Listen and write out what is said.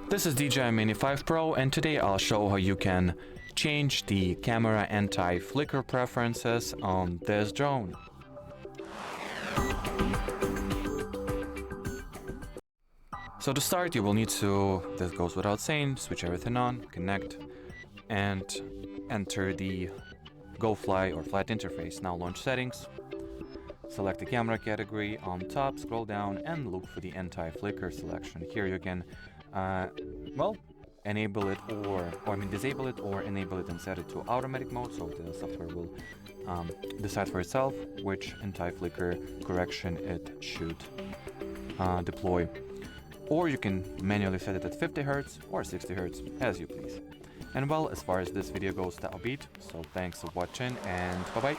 This is DJI Mini 5 Pro, and today I'll show how you can change the camera anti-flicker preferences on this drone. So to start, you will need to, this goes without saying, switch everything on, connect, and enter the Go Fly or Flight interface. Now launch settings, select the camera category on top, scroll down and look for the anti-flicker selection. Here you can enable it disable it or enable it and set it to automatic mode, so the software will decide for itself which anti-flicker correction it should deploy. Or you can manually set it at 50 Hz or 60 Hz, as you please. And well, as far as this video goes, that'll be it. So thanks for watching and bye-bye.